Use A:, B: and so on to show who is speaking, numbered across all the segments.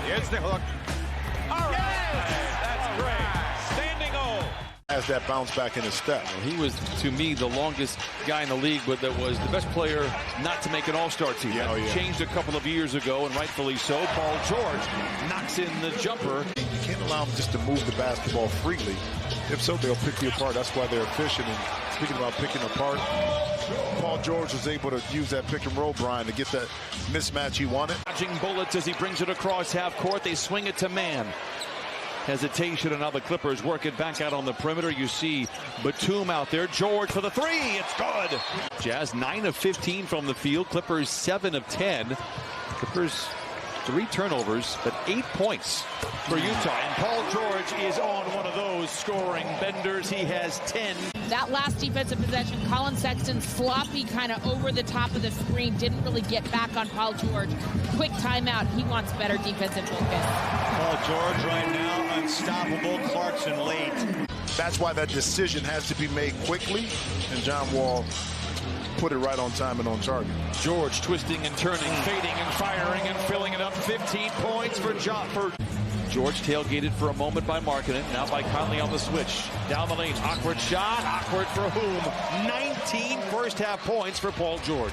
A: Here's the hook. All right. That's great. Standing O.
B: Has that bounce back in his step.
C: He was, to me, the longest guy in the league, but that was the best player not to make an all-star team.
B: Yeah,
C: Changed a couple of years ago, and rightfully so. Paul George knocks in the jumper.
B: You can't allow them just to move the basketball freely. If so, they'll pick you apart. That's why they're efficient. And speaking about picking apart, Paul George was able to use that pick and roll, Brian, to get that mismatch he wanted.
C: Dodging bullets as he brings it across half court. They swing it to man. Hesitation, and now the Clippers work it back out on the perimeter. You see Batum out there. George for the three. It's good. Jazz 9 of 15 from the field. Clippers 7 of 10. Clippers 3 turnovers, but 8 points for Utah. And Paul George is on one of those scoring benders. He has 10.
D: That last defensive possession, Colin Sexton sloppy kind of over the top of the screen. Didn't really get back on Paul George. Quick timeout. He wants better defensive focus.
A: Paul George right now unstoppable. Clarkson late.
B: That's why that decision has to be made quickly. And John Wall put it right on time and on target.
C: George twisting and turning, fading and firing and filling it up. 15 points for George tailgated for a moment by Markkanen. Now by Conley on the switch. Down the lane. Awkward shot. Awkward for whom? 19 first-half points for Paul George.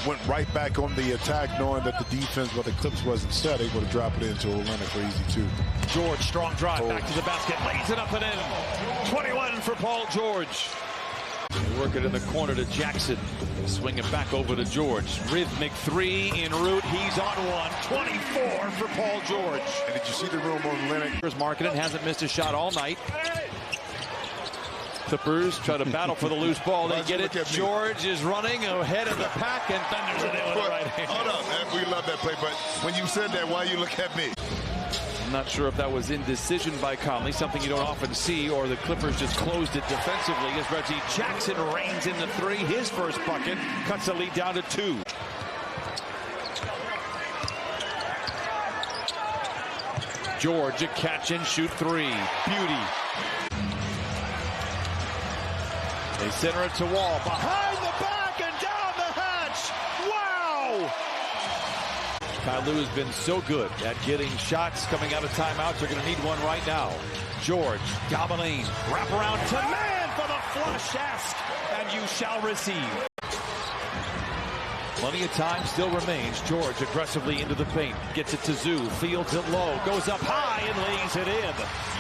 B: Went right back on the attack, knowing that the defense, well, the Clips wasn't set, able to drop it into Olenek for easy two.
C: George, strong drive, back to the basket, lays it up and in. 21 for Paul George. Work it in the corner to Jackson. Swing it back over to George. Rhythmic three en route. He's on one. 24 for Paul George.
B: And did you see the room on Olenek?
C: Markkanen hasn't missed a shot all night. Clippers try to battle for the loose ball. They get it. George is running ahead of the pack and thunders it in with the right hand.
B: Hold on, we love that play, but when you said that, why you look at me?
C: I'm not sure if that was indecision by Conley, something you don't often see, or the Clippers just closed it defensively as Reggie Jackson reigns in the three. His first bucket cuts the lead down to 2. George, a catch and shoot three. Beauty. They center it to Wall. Behind the back and down the hatch. Wow! Ty Lue has been so good at getting shots coming out of timeouts. They're going to need one right now. George, Gabeline, wrap around to man for the flush. Ask, and you shall receive. Plenty of time still remains. George aggressively into the paint. Gets it to Zoo. Fields it low. Goes up high and lays it in.